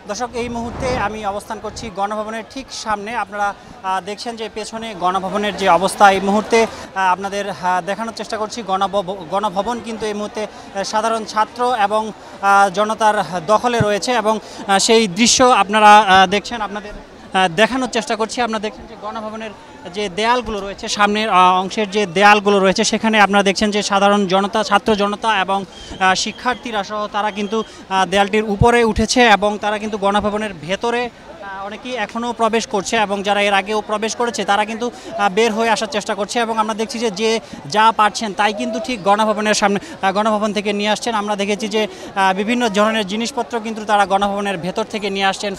দর্শক, এই মুহূর্তে আমি অবস্থান করছি গণভবনের ঠিক সামনে। আপনারা দেখছেন যে পেছনে গণভবনের যে অবস্থা, এই মুহূর্তে আপনাদের দেখানোর চেষ্টা করছি। গণভবন কিন্তু এই মুহূর্তে সাধারণ ছাত্র এবং জনতার দখলে রয়েছে এবং সেই দৃশ্য আপনারা দেখছেন। আপনাদের দেখানোর চেষ্টা করছি। আপনারা দেখছেন যে গণভবনের যে দেয়ালগুলো রয়েছে, সামনের অংশের যে দেয়ালগুলো রয়েছে, সেখানে আপনারা দেখছেন যে সাধারণ জনতা, ছাত্র জনতা এবং শিক্ষার্থীরা সহ তারা কিন্তু দেয়ালটির উপরে উঠেছে এবং তারা কিন্তু গণভবনের ভেতরে অনেকেই এখনও প্রবেশ করছে এবং যারা এর আগেও প্রবেশ করেছে তারা কিন্তু বের হয়ে আসার চেষ্টা করছে। এবং আমরা দেখছি যে যা পারছেন তাই কিন্তু ঠিক গণভবনের সামনে, গণভবন থেকে নিয়ে আসছেন। আমরা দেখেছি যে বিভিন্ন ধরনের জিনিসপত্র কিন্তু তারা গণভবনের ভেতর থেকে নিয়ে আসছেন।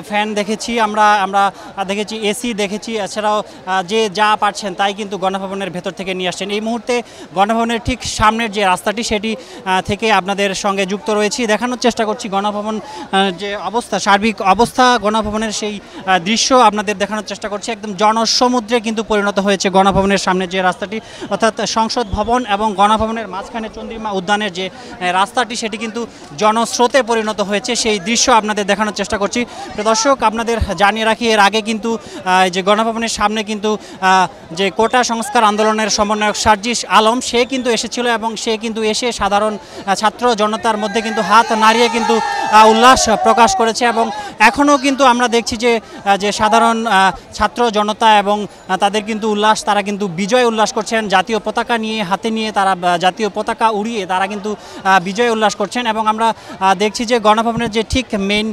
ফ্যান দেখেছি, আমরা দেখেছি এসি দেখেছি, এছাড়াও যে যা পারছেন তাই কিন্তু গণভবনের ভেতর থেকে নিয়ে আসছেন। এই মুহূর্তে গণভবনের ঠিক সামনের যে রাস্তাটি, সেটি থেকে আপনাদের সঙ্গে যুক্ত রয়েছি। দেখানোর চেষ্টা করছি গণভবন যে অবস্থা, সার্বিক অবস্থা গণভবনের, সেই দৃশ্য আপনাদের দেখানোর চেষ্টা করছি। একদম জনসমুদ্রে কিন্তু পরিণত হয়েছে গণভবনের সামনে যে রাস্তাটি, অর্থাৎ সংসদ ভবন এবং গণভবনের মাঝখানে চন্দ্রিমা উদ্যানের যে রাস্তাটি, সেটি কিন্তু জনস্রোতে পরিণত হয়েছে। সেই দৃশ্য আপনাদের দেখানোর চেষ্টা করছি। দর্শক, আপনাদের জানিয়ে রাখি, এর আগে কিন্তু যে গণভবনের সামনে কিন্তু যে কোটা সংস্কার আন্দোলনের সমন্বয়ক সার্জিস আলম, সে কিন্তু এসেছিল এবং সে কিন্তু এসে সাধারণ ছাত্র জনতার মধ্যে কিন্তু হাত নাড়িয়ে কিন্তু উল্লাস প্রকাশ করেছে। এবং এখনও কিন্তু আমরা দেখছি যে সাধারণ ছাত্র জনতা এবং তাদের কিন্তু উল্লাস, তারা কিন্তু বিজয় উল্লাস করছেন। জাতীয় পতাকা নিয়ে, হাতে নিয়ে তারা জাতীয় পতাকা উড়িয়ে তারা কিন্তু বিজয় উল্লাস করছেন। এবং আমরা দেখছি যে গণভবনের যে ঠিক মেইন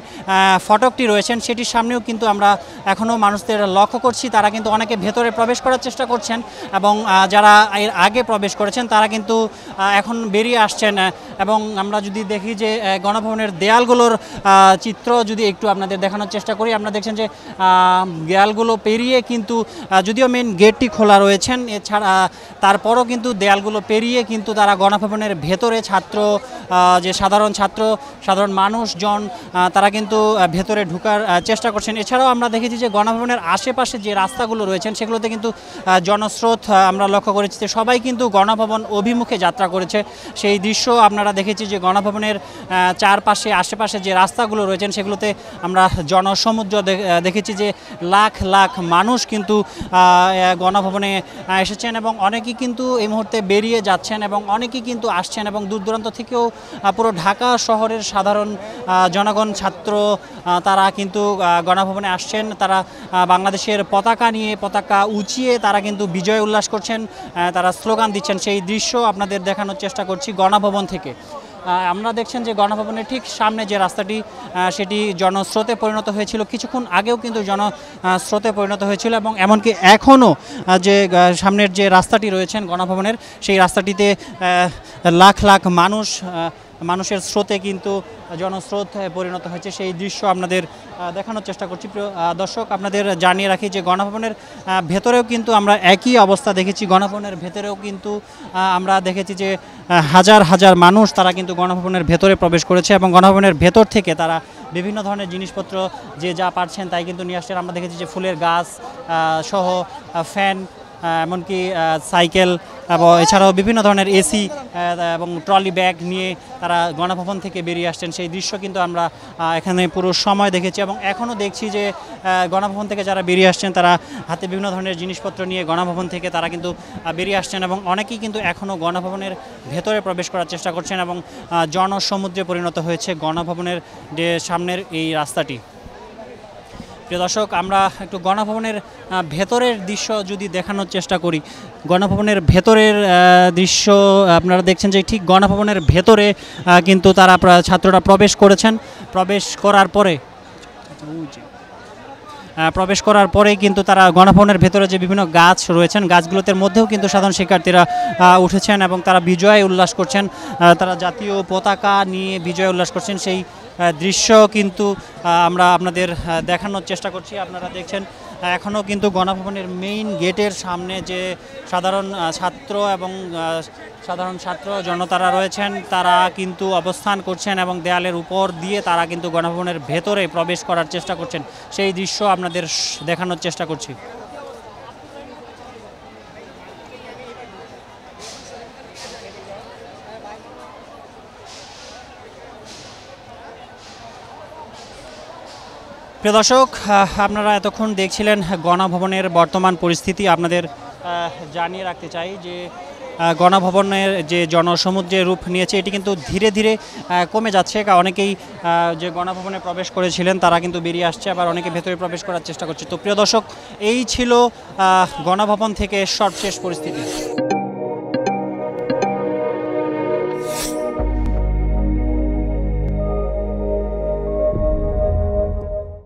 ফটকটি রয়েছেন, সেটির সামনেও কিন্তু আমরা এখনও মানুষদের লক্ষ্য করছি। তারা কিন্তু অনেকে ভেতরে প্রবেশ করার চেষ্টা করছেন এবং যারা এর আগে প্রবেশ করেছেন তারা কিন্তু এখন বেরিয়ে আসছেন। এবং আমরা যদি দেখি যে গণভবনের দেয়ালগুলোর চিত্র যদি একটু আপনাদের দেখানোর চেষ্টা করি, আপনারা দেখছেন যে দেয়ালগুলো পেরিয়ে কিন্তু, যদিও মেন গেটটি খোলা রয়েছেন, এছাড়া তারপরও কিন্তু দেয়ালগুলো পেরিয়ে কিন্তু তারা গণভবনের ভেতরে যে সাধারণ মানুষজন তারা কিন্তু ভেতরে ঢোকার চেষ্টা করছেন। এছাড়াও আমরা দেখেছি যে গণভবনের আশেপাশে যে রাস্তাগুলো রয়েছেন, সেগুলোতে কিন্তু জনস্রোত আমরা লক্ষ্য করেছি যে সবাই কিন্তু গণভবন অভিমুখে যাত্রা করেছে। সেই দৃশ্য আপনারা দেখেছি যে গণভবনের চারপাশে, আশেপাশে যে রাস্তাগুলো রয়েছেন, সেগুলোতে আমরা জনসমুদ্র দেখেছি যে লাখ লাখ মানুষ কিন্তু গণভবনে এসেছেন এবং অনেকেই কিন্তু এই মুহূর্তে বেরিয়ে যাচ্ছেন এবং অনেকেই কিন্তু আসছেন এবং দূর দূরান্ত থেকেও পুরো ঢাকা শহরের সাধারণ জনগণ, ছাত্র, তারা কিন্তু গণভবনে আসছেন। তারা বাংলাদেশের পতাকা নিয়ে, পতাকা উঁচিয়ে তারা কিন্তু বিজয় উল্লাস করছেন, তারা স্লোগান দিচ্ছেন। সেই দৃশ্য আপনাদের দেখানোর চেষ্টা করছি গণভবন থেকে। আমরা দেখছেন যে গণভবনের ঠিক সামনে যে রাস্তাটি, সেটি জনস্রোতে পরিণত হয়েছিল, কিছুক্ষণ আগেও কিন্তু জনস্রোতে পরিণত হয়েছিল এবং এমনকি এখনও যে সামনের যে রাস্তাটি রয়েছেন গণভবনের, সেই রাস্তাটিতে লাখ লাখ মানুষের স্রোতে কিন্তু জনস্রোত পরিণত হয়েছে। সেই দৃশ্য আপনাদের দেখানোর চেষ্টা করছি। প্রিয় দর্শক, আপনাদের জানিয়ে রাখি যে গণভবনের ভেতরেও কিন্তু আমরা একই অবস্থা দেখেছি। গণভবনের ভেতরেও কিন্তু আমরা দেখেছি যে হাজার হাজার মানুষ তারা কিন্তু গণভবনের ভেতরে প্রবেশ করেছে এবং গণভবনের ভেতর থেকে তারা বিভিন্ন ধরনের জিনিসপত্র যে যা পারছেন তাই কিন্তু নিয়ে আসছেন। আমরা দেখেছি যে ফুলের গাছ সহ ফ্যান, এমনকি সাইকেল এবং এছাড়াও বিভিন্ন ধরনের এসি এবং ট্রলি ব্যাগ নিয়ে তারা গণভবন থেকে বেরিয়ে আসছেন। সেই দৃশ্য কিন্তু আমরা এখানে পুরো সময় দেখেছি এবং এখনও দেখছি যে গণভবন থেকে যারা বেরিয়ে আসছেন তারা হাতে বিভিন্ন ধরনের জিনিসপত্র নিয়ে গণভবন থেকে তারা কিন্তু বেরিয়ে আসছেন এবং অনেকেই কিন্তু এখনও গণভবনের ভেতরে প্রবেশ করার চেষ্টা করছেন এবং জনসমুদ্রে পরিণত হয়েছে গণভবনের যে সামনের এই রাস্তাটি। প্রিয় দর্শক, আমরা একটু গণভবনের ভেতরের দৃশ্য যদি দেখানোর চেষ্টা করি। গণভবনের ভেতরের দৃশ্য আপনারা দেখছেন যে ঠিক গণভবনের ভেতরে কিন্তু তারা ছাত্ররা প্রবেশ করেছেন। প্রবেশ করার পরে কিন্তু তারা গণভবনের ভেতরে যে বিভিন্ন গাছ রয়েছেন, গাছগুলোতে মধ্যেও কিন্তু সাধারণ শিক্ষার্থীরা উঠেছেন এবং তারা বিজয় উল্লাস করছেন। তারা জাতীয় পতাকা নিয়ে বিজয় উল্লাস করছেন। সেই দৃশ্য কিন্তু আমরা আপনাদের দেখানোর চেষ্টা করছি। আপনারা দেখছেন এখনও কিন্তু গণভবনের মেইন গেটের সামনে যে সাধারণ ছাত্র জনতারা রয়েছেন, তারা কিন্তু অবস্থান করছেন এবং দেয়ালের উপর দিয়ে তারা কিন্তু গণভবনের ভেতরে প্রবেশ করার চেষ্টা করছেন। সেই দৃশ্য আপনাদের দেখানোর চেষ্টা করছি। প্রিয় দর্শক, আপনারা এতক্ষণ দেখছিলেন গণভবনের বর্তমান পরিস্থিতি। আপনাদের জানিয়ে রাখতে চাই যে গণভবনের যে জনসমুদ্রের রূপ নিয়েছে এটি কিন্তু ধীরে ধীরে কমে যাচ্ছে। অনেকেই যে গণভবনে প্রবেশ করেছিলেন তারা কিন্তু বেরিয়ে আসছে, আবার অনেকে ভেতরে প্রবেশ করার চেষ্টা করছে। তো প্রিয় দর্শক, এই ছিল গণভবন থেকে সর্বশেষ পরিস্থিতি।